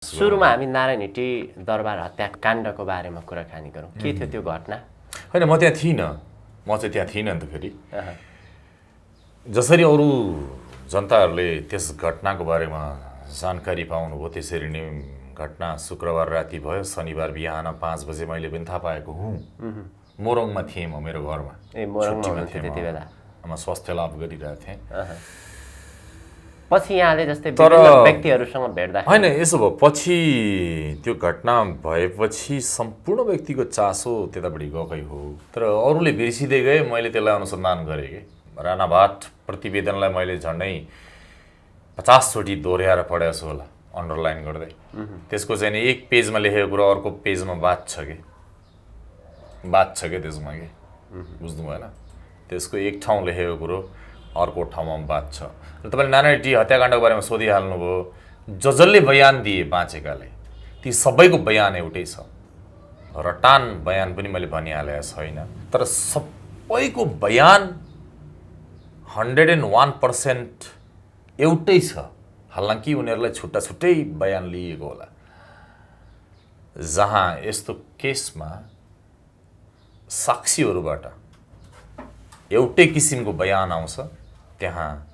सुरुमा हामी नारायण हिटी दरबार हत्याकाण्डको बारेमा कुराकानी गरौँ। के थियो त्यो घटना? होइन, म त्यहाँ थिइनँ। म चाहिँ त्यहाँ थिइनँ नि त। फेरि जसरी अरू जनताहरूले त्यस घटनाको बारेमा जानकारी पाउनुभयो, त्यसरी नै घटना शुक्रबार राति भयो। शनिबार बिहान 5 बजे मैले पनि थाहा पाएको हुँ। मोरङमा थिएँ म, मेरो घरमा। मोरङमा थिएँ त्यति बेला। म स्वास्थ्य लाभ गरिरहेको थिएँ। पछि यहाँले जस्तै विभिन्न व्यक्तिहरूसँग भेट्दा होइन, यसो भयो। पछि त्यो घटना भएपछि सम्पूर्ण व्यक्तिको चासो त्यतापट्टि गएकै हो। तर अरूले बिर्सिँदै गए, मैले त्यसलाई अनुसन्धान गरेँ कि राणाभाट प्रतिवेदनलाई मैले झन्डै 50 चोटि दोहोऱ्याएर पढेको छु होला, अन्डरलाइन गर्दै। त्यसको चाहिँ नि एक पेजमा लेखेको कुरो अर्को पेजमा बाँच्छ के त्यसमा के बुझ्नु भएन। त्यसको एक ठाउँ लेखेको कुरो अर्को ठाउँमा बाँच्छ। र तपाईँले नारायण हिटी हत्याकाण्डको बारेमा सोधिहाल्नुभयो। जसले बयान दिए बाँचेकाले, ती सबैको बयान एउटै छ। रटान बयान पनि मैले भनिहालेको छैन, तर सबैको बयान 101% एउटै छ। हालांकि उनीहरूलाई छुट्टा छुट्टै बयान लिएको होला। जहाँ यस्तो केसमा साक्षीहरूबाट एउटै किसिमको बयान आउँछ, त्यहाँ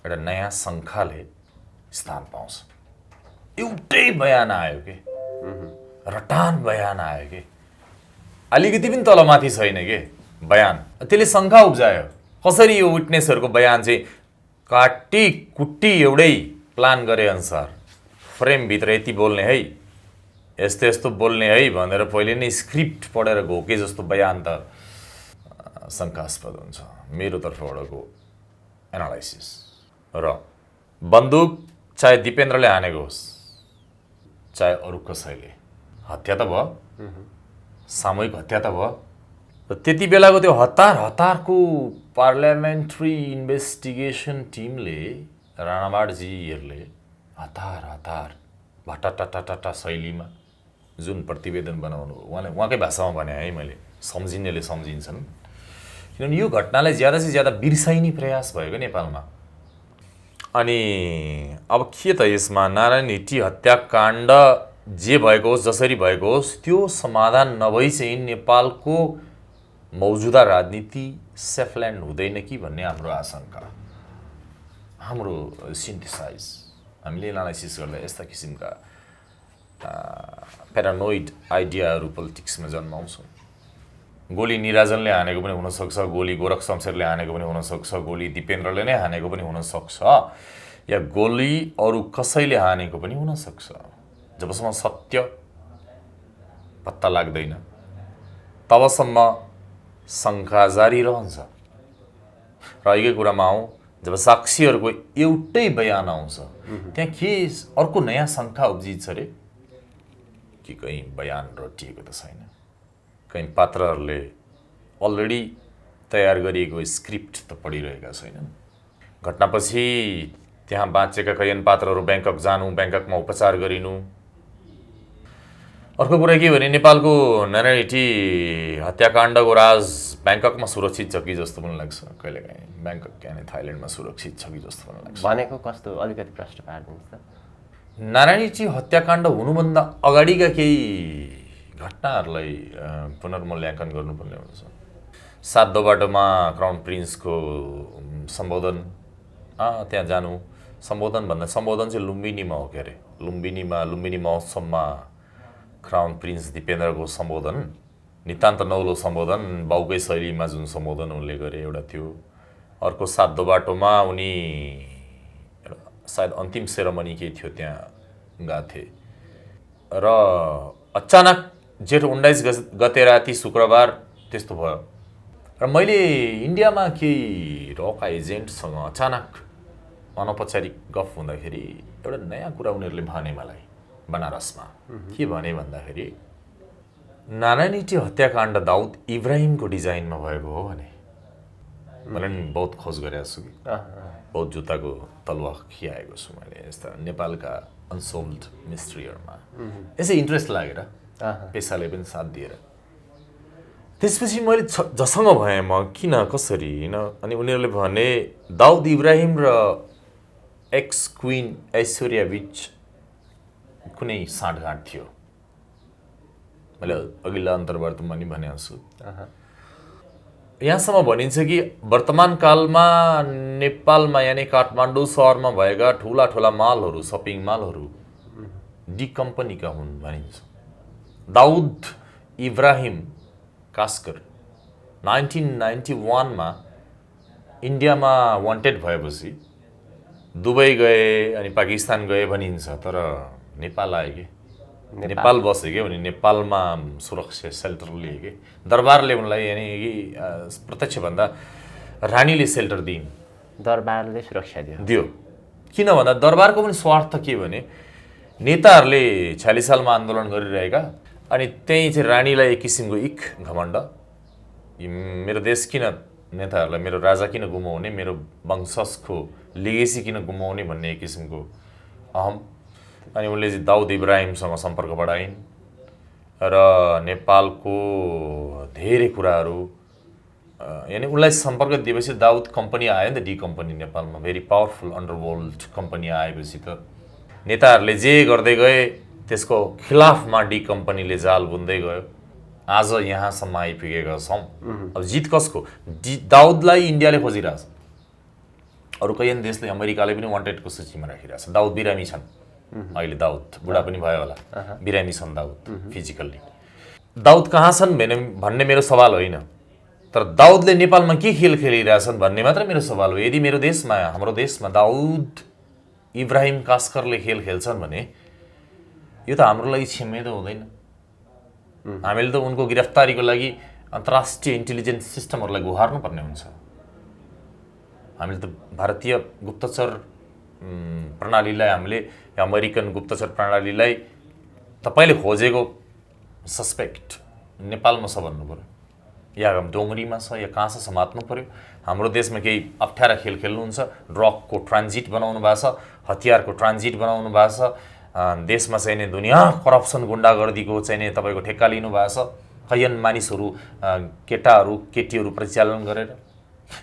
एउटा नयाँ शङ्खाले स्थान पाउँछ। एउटै बयान आयो के, रटान बयान आयो के, अलिकति पनि तलमाथि छैन के बयान। त्यसले शङ्का उब्जायो। कसरी यो विटनेसहरूको बयान चाहिँ काटी कुट्टी एउटै प्लान गरे अनुसार फ्रेमभित्र यति बोल्ने है, यस्तो यस्तो बोल्ने है भनेर पहिले नै स्क्रिप्ट पढेर घोके जस्तो बयान त शङ्कास्पद हुन्छ मेरो तर्फबाटको एनालाइसिस। र बन्दुक चाहे दिपेन्द्रले हानेको होस्, चाहे अरू कसैले, हत्या त भयो, सामूहिक हत्या त भयो। र त्यति बेलाको त्यो हतारको पार्लियामेन्ट्री इन्भेस्टिगेसन टिमले, राणाभाटजीहरूले हतार भट्टाटाटा शैलीमा जुन प्रतिवेदन बनाउनु, उहाँकै भाषामा भने है मैले, सम्झिनेले सम्झिन्छन्। किनभने यो घटनालाई ज्यादा से ज्यादा बिर्साइने प्रयास भएको नेपालमा। अनि अब के त यसमा नारायण हिटी हत्याकाण्ड जे भएको होस्, जसरी भएको होस्, त्यो समाधान नभई चाहिँ नेपालको मौजुदा राजनीति सेफल्यान्ड हुँदैन कि भन्ने हाम्रो आशंका, हाम्रो सिन्थेसाइज, हामीले एनालाइसिस गर्दा यस्ता किसिमका प्यारानोइड आइडियाहरू पोलिटिक्समा जन्माउँछौँ। गोली निराजनले हानेको पनि हुनसक्छ, गोली गोरख शमशेरले हानेको पनि हुनसक्छ, गोली दिपेन्द्रले नै हानेको पनि हुनसक्छ, या गोली अरू कसैले हानेको पनि हुनसक्छ। जबसम्म सत्य पत्ता लाग्दैन तबसम्म शङ्का जारी रहन्छ। र यही कुरामा आउँ, जब साक्षीहरूको एउटै बयान आउँछ, त्यहाँ के अर्को नयाँ शङ्का उब्जिन्छ रे कि कहीँ बयान रटिएको त छैन, कहीँ पात्रहरूले अलरेडी तयार गरिएको स्क्रिप्ट त पढिरहेका छैनन्। घटनापछि त्यहाँ बाँचेका कैयन पात्रहरू ब्याङ्कक जानु, ब्याङ्ककमा उपचार गरिनु। अर्को कुरा के भने, नेपालको नारायण हिटी हत्याकाण्डको राज ब्याङ्ककमा सुरक्षित छ कि जस्तो पनि लाग्छ कहिलेकाहीँ। ब्याङ्कक यानि थाइल्यान्डमा सुरक्षित छ कि जस्तो पनि लाग्छ। भनेको कस्तो, अलिकति प्रश्न पारिदिनुहोस् त। नारायण हिटी हत्याकाण्ड हुनुभन्दा अगाडिका केही घटनाहरूलाई पुनर्मूल्याङ्कन गर्नुपर्ने हुन्छ। 7 बाटोमा क्राउन प्रिन्सको सम्बोधन, त्यहाँ जानु, सम्बोधन चाहिँ लुम्बिनीमा हो के अरे। लुम्बिनी महोत्सवमा क्राउन प्रिन्स दिपेन्द्रको सम्बोधन, नितान्त नौलो सम्बोधन, बाउकै शैलीमा जुन सम्बोधन उनले गरे एउटा थियो। अर्को 7 बाटोमा उनी सायद अन्तिम सेरेमनी केही थियो त्यहाँ गएको थिए। र अचानक जेठ 19 गते राति शुक्रबार त्यस्तो भयो। र मैले इन्डियामा केही रका एजेन्टसँग अचानक अनौपचारिक गफ हुँदाखेरि एउटा नयाँ कुरा उनीहरूले भने मलाई बनारसमा। के भने भन्दाखेरि, नारायण हिटी हत्याकाण्ड दाउद इब्राहिमको डिजाइनमा भएको हो भने। मैले नि बहुत खोज गरेको छु कि, बहुत जुत्ताको तलुवा खियाएको छु मैले यस्ता नेपालका अनसोल्ड मिस्ट्रीहरूमा। यसै इन्ट्रेस्ट लागेर, पेसाले पनि साथ दिएर। त्यसपछि मैले जसँग भएँ म, किन कसरी होइन, अनि उनीहरूले भने दाउद इब्राहिम र एक्स क्विन ऐश्वर्या बिच कुनै साँठगाँठ थियो। मैले अघिल्ला अन्तर्वार्तामा पनि भने छु। यहाँसम्म भनिन्छ कि वर्तमान कालमा नेपालमा यानि काठमाडौँ सहरमा भएका ठुला ठुला मालहरू, सपिङ मालहरू डी कम्पनीका हुन् भनिन्छ। दाउद इब्राहिम कास्कर 1991 मा इन्डियामा वान्टेड भएपछि दुबई गए अनि पाकिस्तान गए भनिन्छ, तर नेपाल आए कि नेपाल बसे के भने नेपालमा सुरक्षा सेल्टर लिए कि दरबारले उनलाई यानि कि प्रत्यक्ष भन्दा रानीले सेल्टर दिइन्, दरबारले सुरक्षा दियो। किन भन्दा दरबारको पनि स्वार्थ के भने नेताहरूले 46 सालमा आन्दोलन गरिरहेका अनि त्यही चाहिँ रानीलाई एक किसिमको इख घमण्ड, मेरो देश किन नेताहरूलाई मेरो राजा किन गुमाउने, मेरो वंशजको लिगेसी किन गुमाउने भन्ने एक किसिमको अहम। अनि उनले चाहिँ दाउद इब्राहिमसँग सम्पर्क बढाइन् र नेपालको धेरै कुराहरू यानि उनलाई सम्पर्क दिएपछि दाउद कम्पनी आयो नि त, डी कम्पनी नेपालमा भेरी पावरफुल अन्डरवर्ल्ड कम्पनी आएपछि त नेताहरूले जे गर्दै गए त्यसको खिलाफमा डी कम्पनीले जाल बुन्दै गयो। आज यहाँसम्म आइपुगेका छौँ। अब जित कसको? दाउदलाई इन्डियाले खोजिरहेछ, अरू कैयन देशले अमेरिकाले पनि वान्टेडको सूचीमा राखिरहेछ। दाउद बिरामी छन् अहिले, दाउद बुढा पनि भयो होला, बिरामी छन् दाउद फिजिकल्ली। दाउद कहाँ छन् भन्ने मेरो सवाल होइन, तर दाउदले नेपालमा के खेल खेलिरहेछन् भन्ने मात्र मेरो सवाल हो। यदि मेरो देशमा, हाम्रो देशमा दाउद इब्राहिम कास्करले खेल खेल्छन् भने यो त हाम्रो लागि क्षम्य त हुँदैन। हामीले त उनको गिरफ्तारीको लागि अन्तर्राष्ट्रिय इन्टेलिजेन्स सिस्टमहरूलाई गुहार्नु पर्ने हुन्छ। हामीले त भारतीय गुप्तचर प्रणालीलाई, हामीले अमेरिकन गुप्तचर प्रणालीलाई तपाईँले खोजेको सस्पेक्ट नेपालमा छ भन्नु पर्यो, या डोङ्गरीमा छ या कहाँ छ समात्नु पर्यो। हाम्रो देशमा केही अप्ठ्यारा खेल खेल्नुहुन्छ, ड्रगको ट्रान्जिट बनाउनु भएको छ, हतियारको ट्रान्जिट बनाउनु भएको छ, देशमा चाहिँ नि दुनियाँ करप्सन गुन्डागर्दीको चाहिँ नि तपाईँको ठेक्का लिनु भएको छ, कैयन मानिसहरू केटाहरू केटीहरू परिचालन गरेर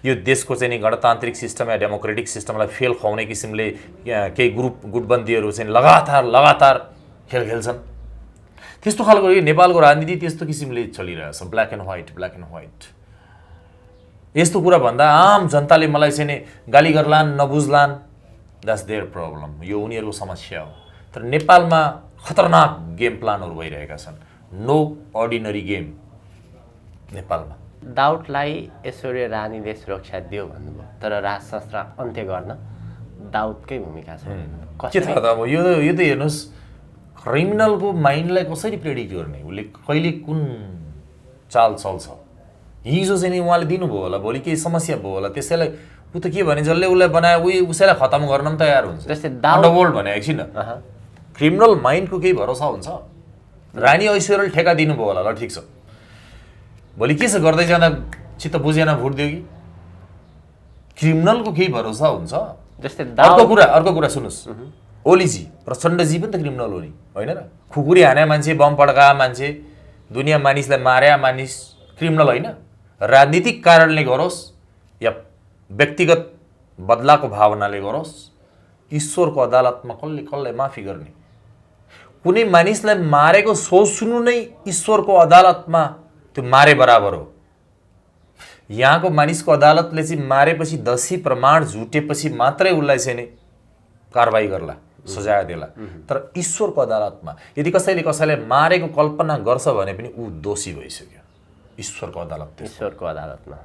यो देशको चाहिँ नि गणतान्त्रिक सिस्टम या डेमोक्रेटिक सिस्टमलाई फेल खुवाउने किसिमले केही गुटबन्दीहरू चाहिँ लगातार खेल खेल्छन्। त्यस्तो खालको नेपालको राजनीति त्यस्तो किसिमले चलिरहेछ, ब्ल्याक एन्ड व्हाइट। यस्तो कुरा भन्दा आम जनताले मलाई चाहिँ नि गाली गर्लान्, नबुझ्लान्, द्याट्स देयर प्रब्लम, यो उनीहरूको समस्या हो। तर नेपालमा खतरनाक गेम प्लानहरू भइरहेका छन्, नो अर्डिनरी गेम नेपालमा। दाउदलाई ऐश्वर्या रानीले सुरक्षा दियो भन्नुभयो, तर राजशास्त्र अन्त्य गर्न दाउदकै भूमिका छ। के थाहा त अब यो त हेर्नुहोस्, क्रिमिनलको माइन्डलाई कसरी प्रेडिक्ट गर्ने, उसले कहिले कुन चाल चल्छ। हिजो चाहिँ नि उहाँले दिनुभयो होला, भोलि केही समस्या भयो होला, त्यसैलाई ऊ त के भने जसले उसलाई बनायो उसैलाई खतम गर्न पनि तयार हुन्छ। जस्तै अन्डरवर्ल्ड भने एकछिन क्रिमिनल माइन्डको केही भरोसा हुन्छ? रानी ऐश्वर्याले ठेका दिनुभयो होला, ल ठिक छ, भोलि के छ गर्दै जाँदा चित्त बुझेन भोट दियो कि? क्रिमिनलको केही भरोसा हुन्छ? जस्तै अर्को कुरा सुन्नुहोस्, ओलीजी प्रचण्डजी पनि त क्रिमिनल हो नि, होइन र? खुकुरी हाने मान्छे, बम पड्काए मान्छे, दुनियाँ मानिसलाई मार्या मानिस क्रिमिनल होइन? राजनीतिक कारणले गरोस् या व्यक्तिगत बदलाको भावनाले गरोस्, ईश्वरको अदालतमा कसले माफी गर्ने? कुनै मानिसलाई मारेको सोच्नु नै ईश्वरको अदालतमा त्यो मारे बराबर हो। यहाँको मानिसको अदालतले चाहिँ मारेपछि दोषी प्रमाण झुटेपछि मात्रै उसलाई चाहिँ नि कारबाही गर्ला, सजाय देला। तर ईश्वरको अदालतमा यदि कसैले मारेको कल्पना गर्छ भने पनि ऊ दोषी भइसक्यो ईश्वरको अदालतमा।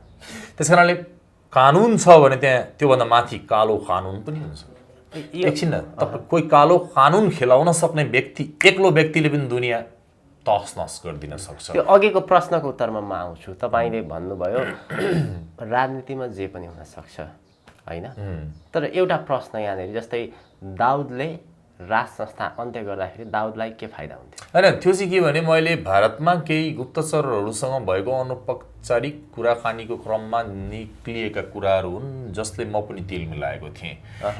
त्यस कारणले कानुन छ भने त्यहाँ त्योभन्दा माथि कालो कानुन पनि हुन्छ। एकछिन तपाईँ कोही कालो कानुन खेलाउन सक्ने व्यक्ति, एक्लो व्यक्तिले पनि दुनियाँ तहस नहस गरिदिन सक्छ। त्यो अघिको प्रश्नको उत्तरमा म आउँछु। तपाईँले भन्नुभयो राजनीतिमा जे पनि हुन सक्छ, होइन? तर एउटा प्रश्न यहाँनिर, जस्तै दाउदले राज संस्था अन्त्य गर्दाखेरि दाउदलाई के फाइदा हुन्थ्यो? होइन, त्यो चाहिँ के भने मैले भारतमा केही गुप्तचरहरूसँग भएको अनौपचारिक कुराकानीको क्रममा निक्लिएका कुराहरू हुन् जसले म पनि तेल मिलाएको थिएँ।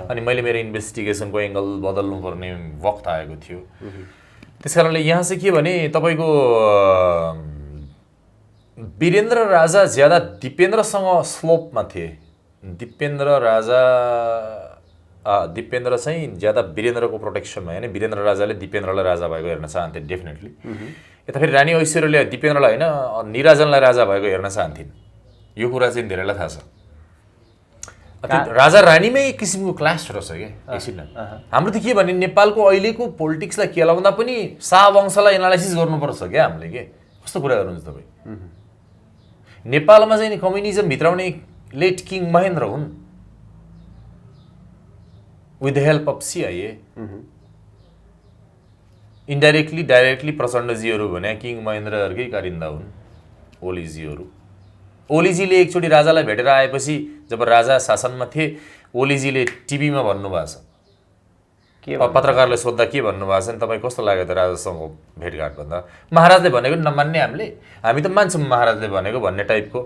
अनि मैले मेरो इन्भेस्टिगेसनको एङ्गल बदल्नुपर्ने वक्त आएको थियो। त्यस कारणले यहाँ चाहिँ के भने तपाईँको वीरेन्द्र राजा ज्यादा दिपेन्द्रसँग स्लोपमा थिए। दिपेन्द्र राजा दिपेन्द्र चाहिँ ज्यादा वीरेन्द्रको प्रोटेक्सनमा होइन, वीरेन्द्र राजाले दिपेन्द्रलाई राजा भएको हेर्न चाहन्थे डेफिनेटली। यता फेरि रानी ऐश्वर्यले दिपेन्द्रलाई होइन निराजनलाई राजा भएको हेर्न चाहन्थिन्। यो कुरा चाहिँ धेरैलाई थाहा छ। राजा रानीमै एक किसिमको क्लास रहेछ क्या। एकछिन हाम्रो त के भने नेपालको अहिलेको पोलिटिक्सलाई केलाउँदा पनि शाह वंशलाई एनालाइसिस गर्नुपर्छ क्या हामीले। के कस्तो कुरा गर्नुहुन्छ तपाईँ? नेपालमा चाहिँ कम्युनिजम भित्राउने लेट किङ महेन्द्र हुन् with the help of CIA. Indirectly directly प्रचण्डजीहरू भने किङ महेन्द्रहरूकै कारिन्दा हुन् ओलीजीहरू। ओलीजीले एकचोटि राजालाई भेटेर आएपछि जब राजा शासनमा थिए ओलीजीले टिभीमा भन्नुभएको छ, पत्रकारले सोद्धा के भन्नुभएको छ नि, तपाईँ कस्तो लाग्यो त राजासँग भेटघाट भन्दा? महाराजले भनेको नमान्ने हामी त मान्छौँ महाराजले भनेको भन्ने टाइपको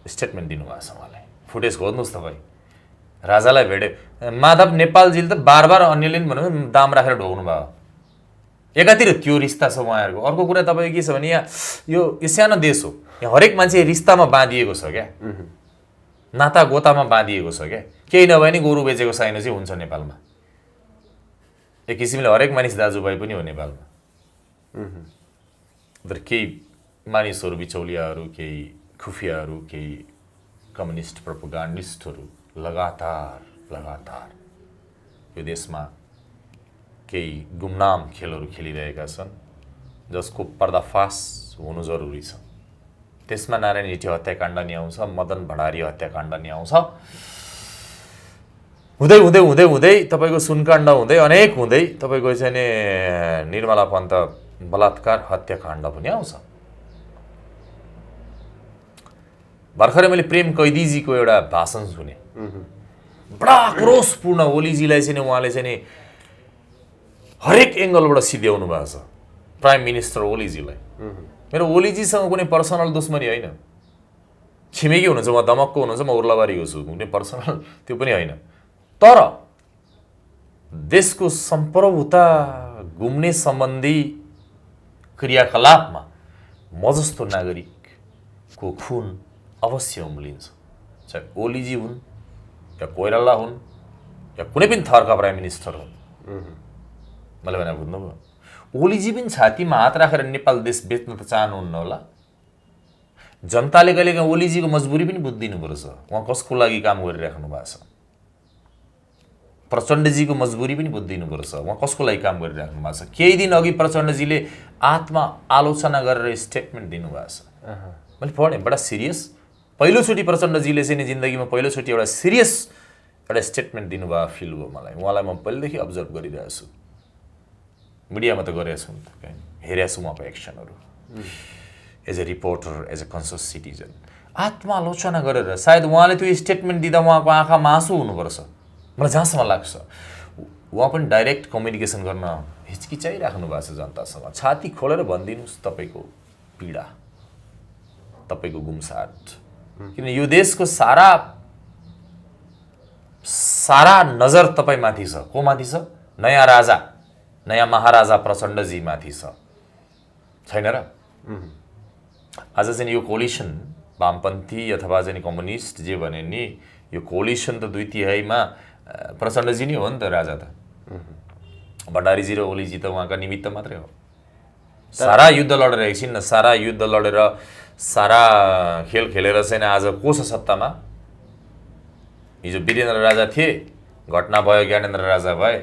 स्टेटमेन्ट दिनुभएको छ उहाँलाई। फुटेज खोज्नुहोस् तपाईँ। राजालाई भेटे माधव नेपालजीले त बार बार अन्यले पनि भन्नु दाम राखेर ढोग्नु भयो। एकातिर त्यो रिस्ता छ उहाँहरूको। अर्को कुरा तपाईँ के छ भने यहाँ यो सानो देश हो, यहाँ हरेक मान्छे रिस्तामा बाँधिएको छ क्या, नाता गोतामा बाँधिएको छ क्या। केही नभए नि गोरु बेचेको साइनो चाहिँ हुन्छ नेपालमा। एक किसिमले हरेक मानिस दाजुभाइ पनि हो नेपालमा। तर केही मानिसहरू बिचौलियाहरू, केही खुफियाहरू, केही कम्युनिस्ट प्रोपोगन्डिस्टहरू लगातार यो देशमा केही गुमनाम खेलहरू खेलिरहेका छन् जसको पर्दाफास हुनु जरुरी छ। त्यसमा नारायण हिटे हत्याकाण्ड नि आउँछ, मदन भण्डारी हत्याकाण्ड नि आउँछ, हुँदै हुँदै हुँदै हुँदै तपाईँको सुनकाण्ड हुँदै अनेक हुँदै तपाईँको चाहिँ नि निर्मला पन्त बलात्कार हत्याकाण्ड पनि आउँछ। भर्खरै मैले प्रेम कैदीजीको एउटा भाषण सुने, बडा आक्रोशपूर्ण। ओलीजीलाई चाहिँ उहाँले चाहिँ नि हरेक एङ्गलबाट सिध्याउनु भएको छ प्राइम मिनिस्टर ओलीजीलाई। मेरो ओलीजीसँग कुनै पर्सनल दुश्मनी होइन, छिमेकी हुनुहुन्छ, म दमकको हुनुहुन्छ, म उर्लाबारीको छु, कुनै पर्सनल त्यो पनि होइन। तर देशको सम्प्रभुता गुम्ने सम्बन्धी क्रियाकलापमा म जस्तो नागरिकको खुन अवश्य उम्लिन्छ, चाहे ओलीजी हुन् या कोइराला हुन् या कुनै पनि थरका प्राइम मिनिस्टर हुन्। मैले भने बुझ्नुभयो? ओलीजी पनि छातीमा हात राखेर नेपाल देश बेच्न त चाहनुहुन्न होला। जनताले कहिलेकाहीँ ओलीजीको मजबुरी पनि बुझिदिनुपर्छ, उहाँ कसको लागि काम गरिराख्नु भएको छ। प्रचण्डजीको मजबुरी पनि बुझिदिनुपर्छ, उहाँ कसको लागि काम गरिराख्नु भएको छ। केही दिन अघि प्रचण्डजीले आत्मा आलोचना गरेर स्टेटमेन्ट दिनुभएको छ, मैले पढेँ, बडा सिरियस। पहिलोचोटि प्रचण्डजीले चाहिँ जिन्दगीमा पहिलोचोटि एउटा सिरियस एउटा स्टेटमेन्ट दिनुभयो फिल भयो मलाई। उहाँलाई म पहिलेदेखि अब्जर्भ गरिरहेको छु, मिडियामा त गरेको छु, हेरेको छु उहाँको एक्सनहरू as a reporter, as a conscious citizen. आत्मालोचना गरेर सायद उहाँले त्यो स्टेटमेन्ट दिँदा उहाँको आँखामा आँसु हुनुपर्छ, मलाई जहाँसम्म लाग्छ। उहाँ पनि डाइरेक्ट कम्युनिकेसन गर्न हिचकिचाइराख्नु भएको छ जनतासँग। छाती खोलेर भनिदिनुहोस् तपाईँको पीडा, तपाईँको गुमसाट। किन यो देशको सारा नजर तपाईँमाथि छ। को माथि छ? नयाँ राजा, नयाँ महाराजा प्रचण्डजी माथि छ, छैन र? आज चाहिँ यो कोलिसन वामपन्थी अथवा चाहिँ कम्युनिस्ट जे भने नि, यो कोलिसन त 2/3 प्रचण्डजी नै हो नि त राजा त। भण्डारीजी र ओलीजी त उहाँका निमित्त मात्रै हो। सारा युद्ध लडेर एकछिन न, सारा युद्ध लडेर सारा खेल खेलेर चाहिँ आज को छ सत्तामा? हिजो वीरेन्द्र राजा थिए, घटना भयो, ज्ञानेन्द्र राजा भए,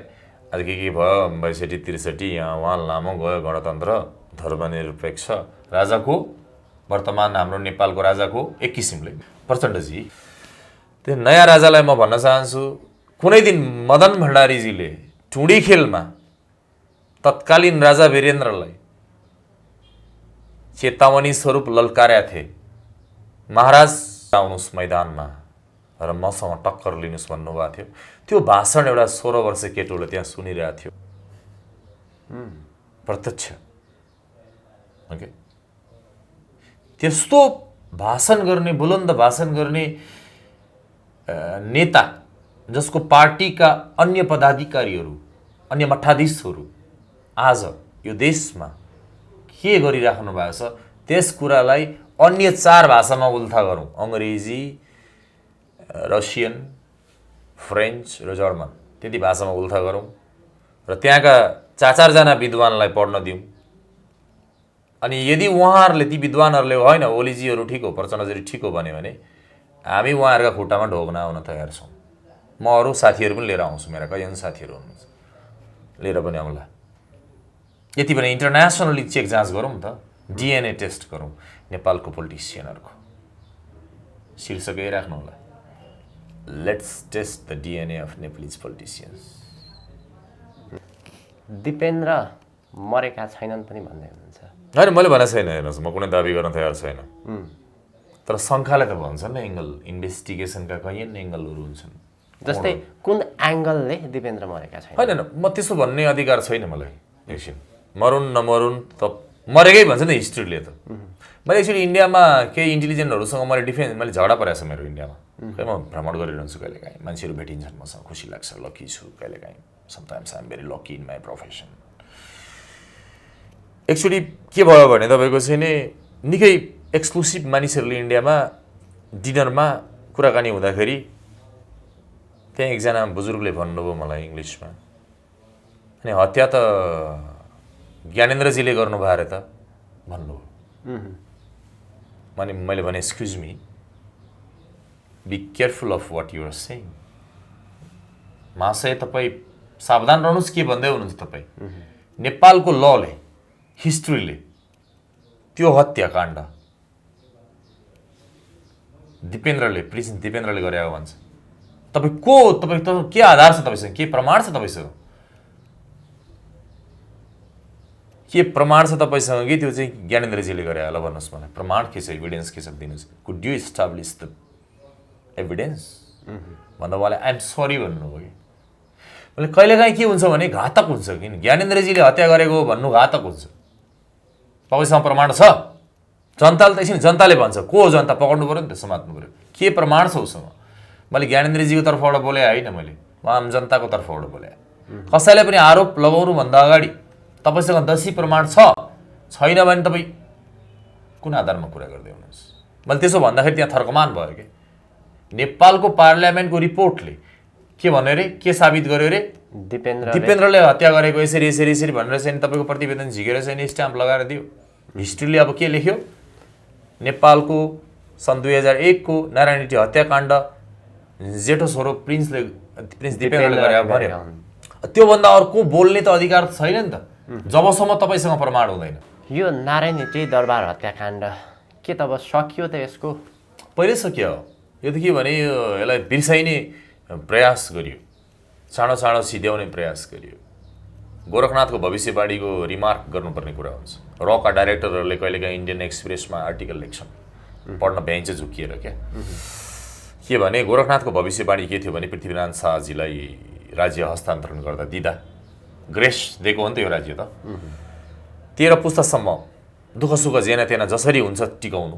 आज के भयो 62-63, यहाँ उहाँ लामो गयो, गणतन्त्र धर्मनिरपेक्ष राजाको, वर्तमान हाम्रो नेपालको राजाको एक किसिमले प्रचण्डजी। त्यो नयाँ राजालाई म भन्न चाहन्छु, कुनै दिन मदन भण्डारीजीले टुँडी खेलमा तत्कालीन राजा वीरेन्द्रलाई चेतावनी स्वरूप ललकारेका थिए, महाराज आउनुहोस् मैदानमा र मसँग टक्कर लिनुहोस् भन्नुभएको थियो। त्यो भाषण एउटा 16 वर्ष केटोले त्यहाँ सुनिरहेको थियो, प्रत्यक्ष। ओके, त्यस्तो भाषण गर्ने, बुलन्द भाषण गर्ने नेता जसको पार्टीका अन्य पदाधिकारीहरू, अन्य मठाधीशहरू आज यो देशमा के गरिराख्नु भएको छ, त्यस कुरालाई अन्य 4 भाषामा उल्था गरौँ, अङ्ग्रेजी, रसियन, फ्रेन्च र जर्मन त्यति भाषामा उल्था गरौँ र त्यहाँका 4-4 विद्वानलाई पढ्न दिउँ। अनि यदि उहाँहरूले ती विद्वानहरूले होइन ओलीजीहरू ठिक हो प्रचण्डजी ठिक हो भन्यो भने हामी उहाँहरूका खुट्टामा ढोग्न आउन तयार छौँ। म अरू साथीहरू पनि लिएर आउँछु, मेरा कयौँ साथीहरू हुनुहुन्छ लिएर पनि आउँला। यति भने इन्टरनेसनली चेक जाँच गरौँ त, डिएनए टेस्ट गरौँ नेपालको पोलिटिसियनहरूको। शीर्षक यही राख्नु होला, let's test the DNA of Nepalese politicians. Dipendra मरेका छैनन् पनि भन्दै हुनुहुन्छ। होइन मैले भनेको छैन, हेर्नुहोस् म कुनै दाबी गर्न तयार छैन, तर शङ्खाले त भन्छन् नि एङ्गल, इन्भेस्टिगेसनका कैयन एङ्गलहरू हुन्छन्। जस्तै कुन एङ्गलले दिपेन्द्र मरेका छैन? होइन म त्यसो भन्ने अधिकार छैन मलाई। एकछिन मरुन् नमरुन् त मरेकै भन्छ नि हिस्ट्रीले त। मैले एक्चुअली इन्डियामा केही इन्टेलिजेन्टहरूसँग मैले झगडा परेको छ मेरो इन्डियामा। खै म भ्रमण गरिरहन्छु कहिलेकाहीँ, मान्छेहरू भेटिन्छन् मसँग, खुसी लाग्छ, लकी छु कहिलेकाहीँ। Sometimes I am very lucky in my profession. Actually के भयो भने तपाईँको चाहिँ नि निकै एक्सक्लुसिभ मानिसहरूले इन्डियामा डिनरमा कुराकानी हुँदाखेरि त्यहाँ एकजना बुजुर्गले भन्नुभयो मलाई इङ्ग्लिसमा, अनि हत्या त ज्ञानेन्द्रजीले गर्नुभयो अरे त भन्नुभयो। मैले भने excuse me, be careful of what you are saying. महाशय तपाईँ सावधान रहनुहोस् के भन्दै हुनुहुन्छ तपाईँ। नेपालको लले, हिस्ट्रीले त्यो हत्याकाण्ड प्रिन्स दिपेन्द्रले गरे भन्छ। तपाईँ के आधार छ तपाईँसँग, के प्रमाण छ तपाईँसँग, के प्रमाण छ तपाईँसँग कि त्यो चाहिँ ज्ञानेन्द्रजीले गरे होला भन्नुहोस् मलाई। प्रमाण के छ, एभिडेन्स के छ दिनुहोस्। Could you establish the evidence भन्दा उहाँले आइएम सरी भन्नुभयो कि। मैले कहिलेकाहीँ के हुन्छ भने घातक हुन्छ, किन ज्ञानेन्द्रजीले हत्या गरेको भन्नु घातक हुन्छ। तपाईँसँग प्रमाण छ, जनताले त एकछिन जनताले भन्छ, को हो जनता पक्ड्नु पऱ्यो नि त, समात्नु पऱ्यो। के प्रमाण छ उसँग? मैले ज्ञानेन्द्रजीको तर्फबाट बोले होइन, मैले आम जनताको तर्फबाट बोले। कसैलाई पनि आरोप लगाउनुभन्दा अगाडि तपाईँसँग दसी प्रमाण छैन भने तपाईँ कुन आधारमा कुरा गर्दै हुनुहुन्छ? मैले त्यसो भन्दाखेरि त्यहाँ थर्कमान भयो कि नेपालको पार्लियामेन्टको रिपोर्टले के भन्यो अरे, के साबित गर्यो अरे, दिपेन्द्रले हत्या गरेको यसरी यसरी यसरी भनेर चाहिँ तपाईँको प्रतिवेदन झिकेर चाहिँ स्ट्याम्प लगाएर दियो। हिस्ट्रीले अब के लेख्यो, नेपालको सन् 2001 को नारायणी हत्याकाण्ड जेठो छोरो प्रिन्स दिपेन्द्रले गरे भन्यो। त्योभन्दा अर्को बोल्ने त अधिकार छैन नि त जबसम्म तपाईँसँग प्रमाण हुँदैन। यो नारायणी दरबार हत्याकाण्ड के त अब सकियो त? यसको पहिल्यै सकियो। यो त के भने यसलाई बिर्साइने प्रयास गरियो, चाँडो चाँडो सिध्याउने प्रयास गरियो। गोरखनाथको भविष्यवाणीको रिमार्क गर्नुपर्ने कुरा हुन्छ। रका डाइरेक्टरहरूले कहिलेकाहीँ इन्डियन एक्सप्रेसमा आर्टिकल लेख्छन्, पढ्न भ्याइन्छ झुकिएर क्या। के भने गोरखनाथको भविष्यवाणी के थियो भने पृथ्वीनारायण शाहजीलाई राज्य हस्तान्तरण गर्दा दिँदा ग्रेस दिएको हो नि त यो राज्य त। 13 पुस्तासम्म दुःख सुख जेना तेना जसरी हुन्छ टिकाउनु,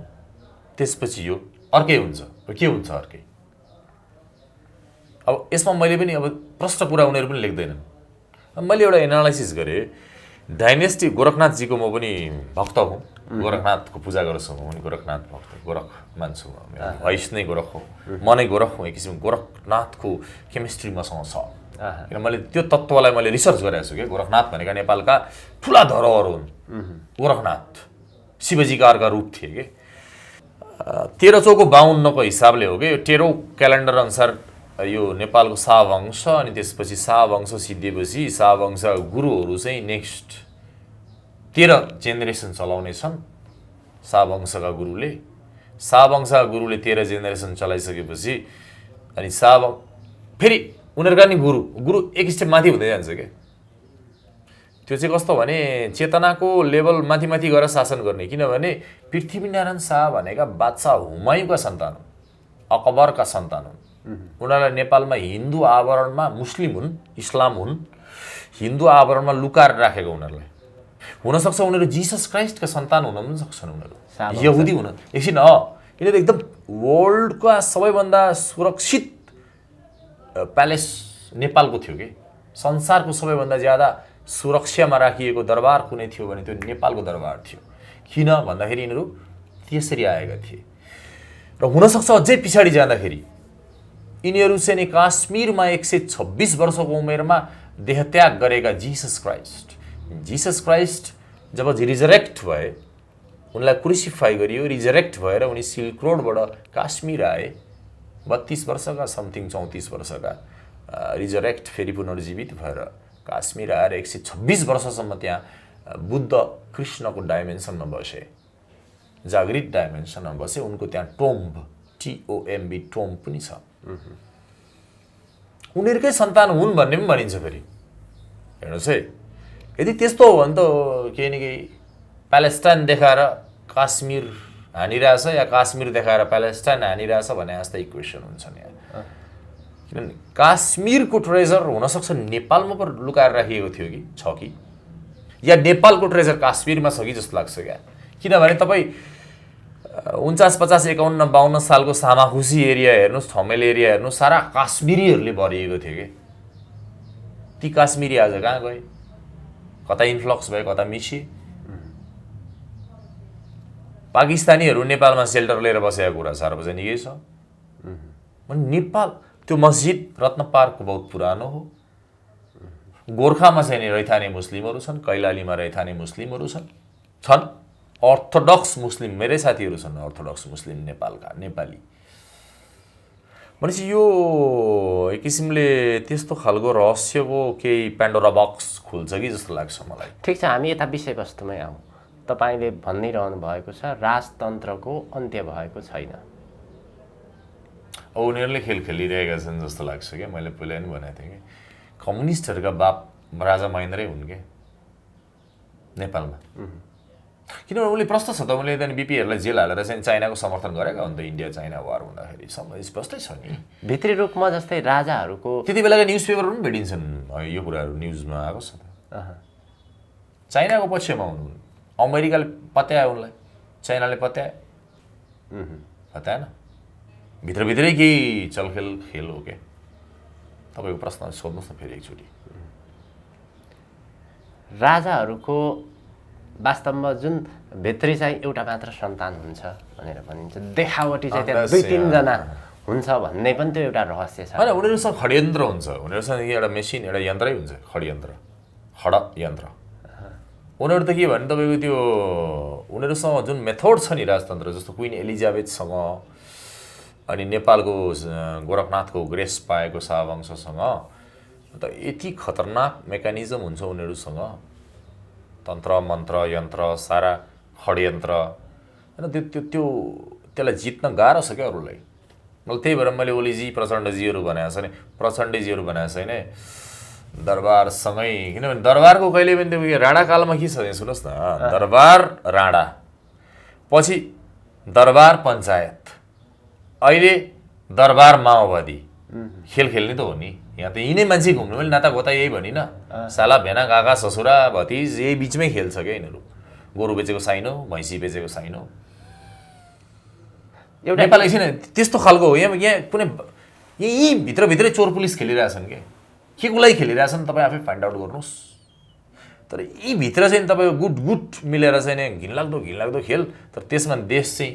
त्यसपछि यो अर्कै हुन्छ। के हुन्छ अर्कै? अब यसमा मैले पनि अब प्रश्न कुरा उनीहरू पनि लेख्दैनन्। मैले एउटा एनालाइसिस गरेँ, डाइनेस्टी गोरखनाथजीको म पनि भक्त हुँ, गोरखनाथको पूजा गर्छु, म पनि गोरखनाथ भक्त, गोरख मान्छु, भैस नै गोरख हो, म नै गोरख हुँ। एक किसिमको गोरखनाथको केमिस्ट्री मसँग छ, किन मैले त्यो तत्त्वलाई मैले रिसर्च गरेको छु कि गोरखनाथ भनेका नेपालका ठुला धरोहर हुन्। गोरखनाथ शिवजीका अर्का रूप थिए कि 1352 को हिसाबले हो कि यो 13औं क्यालेन्डर अनुसार यो नेपालको शाहवंश। अनि त्यसपछि शाहवंश सिद्धिएपछि शाहवंश गुरुहरू चाहिँ नेक्स्ट 13 जेनेरेसन चलाउने छन्। शाहवंशका गुरुले 13 जेनेरेसन चलाइसकेपछि अनि फेरि उनीहरूका नि गुरु एक स्टेप माथि हुँदै जान्छ क्या। त्यो चाहिँ कस्तो भने चेतनाको लेभल माथि माथि गएर शासन गर्ने। किनभने पृथ्वीनारायण शाह भनेका बादशाह हुमायूँका सन्तान हुन्, अकबरका सन्तान हुन्। उनीहरूलाई नेपालमा हिन्दू आवरणमा, मुस्लिम हुन्, इस्लाम हुन्, हिन्दू आवरणमा लुकाएर राखेको उनीहरूलाई। हुनसक्छ उनीहरू जिसस क्राइस्टका सन्तान हुन पनि सक्छन्, उनीहरू यहुदी हुन। एकछिन यिनीहरू एकदम वर्ल्डका सबैभन्दा सुरक्षित प्यालेस नेपालको थियो कि। संसारको सबैभन्दा ज्यादा सुरक्षामा राखिएको दरबार कुनै थियो भने त्यो नेपालको दरबार थियो। किन भन्दाखेरि यिनीहरू त्यसरी आएका थिए। र हुनसक्छ अझै पछाडि जाँदाखेरि यिनीहरू चाहिँ नि काश्मीरमा 126 वर्षको उमेरमा देहत्याग गरेका जीसस क्राइस्ट जब रिजरेक्ट भए, उनलाई क्रुसिफाई गरियो, रिजरेक्ट भएर उनी सिल्क रोडबाट काश्मीर आए। 32 वर्षका समथिङ 34 वर्षका रिजरेक्ट फेरि पुनर्जीवित भएर काश्मीर आएर 126 वर्षसम्म त्यहाँ बुद्ध कृष्णको डाइमेन्सनमा बसे, जागृत डाइमेन्सनमा बसे। उनको त्यहाँ टोम्ब TOMB टोम्ब पनि छ। उनीहरूकै सन्तान हुन् भन्ने पनि भनिन्छ। फेरि हेर्नुहोस् है, यदि त्यस्तो हो भने त केही न केही प्यालेस्टाइन देखाएर काश्मीर हानिरहेछ या काश्मीर देखाएर प्यालेस्टाइन हानिरहेछ भने जस्तो इक्वेसन हुन्छ नि। किनभने काश्मीरको ट्रेजर हुनसक्छ नेपालमा पो लुकाएर राखिएको थियो कि छ कि, या नेपालको ट्रेजर काश्मीरमा छ कि जस्तो लाग्छ क्या। किनभने तपाईँ 49, 50, 51, 52 सालको सामाखुसी एरिया हेर्नुहोस्, ठमेल एरिया हेर्नुहोस्, सारा काश्मिरीहरूले भरिएको थियो कि। ती काश्मिरी आज कहाँ गए? कता इन्फ्लक्स भए, कता मिसिए। पाकिस्तानीहरू नेपालमा सेल्टर लिएर बसेको कुरा सार्वजनिकै छ। नेपाल त्यो मस्जिद रत्न पार्कको बहुत पुरानो हो। गोर्खामा चाहिँ रैथाने मुस्लिमहरू छन्, कैलालीमा रैथाने मुस्लिमहरू छन्। अर्थोडक्स मुस्लिम मेरै साथीहरू छन्, अर्थोडक्स मुस्लिम नेपालका, नेपाली। भनेपछि यो एक किसिमले त्यस्तो खालको रहस्यको केही पेन्डोरा बक्स खुल्छ कि जस्तो लाग्छ मलाई। ठिक छ, हामी यता विषयवस्तुमै आउँ। तपाईँले भनिरहनु भएको छ राजतन्त्रको अन्त्य भएको छैन। उनीहरूले खेल खेलिरहेका छन् जस्तो लाग्छ क्या। मैले पहिला पनि भनेको थिएँ कि कम्युनिस्टहरूका बाप राजा महेन्द्रै हुन् क्या नेपालमा। किनभने उसले प्रश्न छ त, उनले त बिपीहरूलाई जेल हालेर चाहिँ चाइनाको समर्थन गरेका हुन् त। इन्डिया चाइना वार हुँदाखेरि स्पष्टै छ नि। भित्री रूपमा जस्तै राजाहरूको त्यति बेलाका न्युज पेपरहरू पनि भेटिन्छन्, यो कुराहरू न्युजमा आएको छ त। चाइनाको पक्षमा हुनु, अमेरिकाले पत्यायो उनलाई, चाइनाले पत्याएन। भित्रभित्रै केही चलखेल खेल हो क्या। तपाईँको प्रश्न सोध्नुहोस् न फेरि एकचोटि। राजाहरूको वास्तवमा जुन भित्री चाहिँ एउटा मात्र सन्तान हुन्छ भनेर भनिन्छ, देखावटी चाहिँ त्यहाँ 2-3 जना हुन्छ भन्ने पनि त्यो एउटा रहस्य छ। होइन, उनीहरूसँग षड्यन्त्र हुन्छ। उनीहरूसँग एउटा मेसिन, एउटा यन्त्रै हुन्छ, षड्यन्त्र। उनीहरू त के भने तपाईँको त्यो उनीहरूसँग जुन मेथड छ नि राजतन्त्र, जस्तो क्विन एलिजाबेथसँग अनि नेपालको गोरखनाथको ग्रेस पाएको शाहवंशसँग त यति खतरनाक मेकानिजम हुन्छ उनीहरूसँग। तन्त्र मन्त्र यन्त्र सारा षड्यन्त्र होइन। त्यसलाई जित्न गाह्रो छ क्या अरूलाई। मैले त्यही भएर मैले ओलीजी प्रचण्डजीहरू भनेको छ नि, प्रचण्डजीहरू भनेको छैन दरबारसँगै। किनभने दरबारको कहिले पनि त्यो राणाकालमा के छ सुन्नुहोस् न, दरबार राणा, पछि दरबार पञ्चायत, अहिले दरबार माओवादी। खेल खेल्ने त हो नि। यहाँ त यिनै मान्छे घुम्नु, मैले नाता गोता यही भनिनँ, साला भेना काका ससुरा भतिज यही बिचमै खेल्छ क्या यिनीहरू। गोरु बेचेको साइनो, भैँसी बेचेको साइनो। एउटा नेपाल एकछिन त्यस्तो खालको हो। यहाँ कुनै यही भित्रभित्रै चोर पुलिस खेलिरहेछन् क्या। के को लागि खेलिरहेछन् तपाईँ आफै फाइन्ड आउट गर्नुहोस्। तर यी भित्र चाहिँ तपाईँको गुट मिलेर चाहिँ घिनलाग्दो खेल। तर त्यसमा देश चाहिँ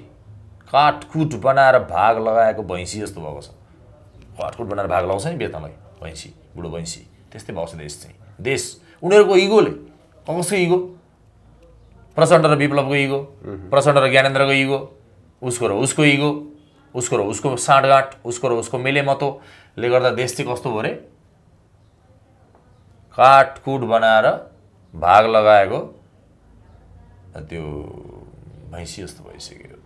काटकुट बनाएर भाग लगाएको भैँसी जस्तो भएको छ। काटकुट बनाएर भाग लगाउँछ नि बेच्नलाई भैँसी, बुढो भैँसी, त्यस्तै भएको छ देश चाहिँ। देश उनीहरूको इगोले, कसको इगो? प्रचण्ड र विप्लवको इगो, प्रचण्ड र ज्ञानेन्द्रको इगो, उसको र उसको इगो, उसको र उसको साँठगाँठ, उसको र उसको मेलेमतोले गर्दा देश चाहिँ कस्तो भयो अरे? काटकुट बनाएर भाग लगाएको त्यो भैँसी जस्तो भइसक्यो।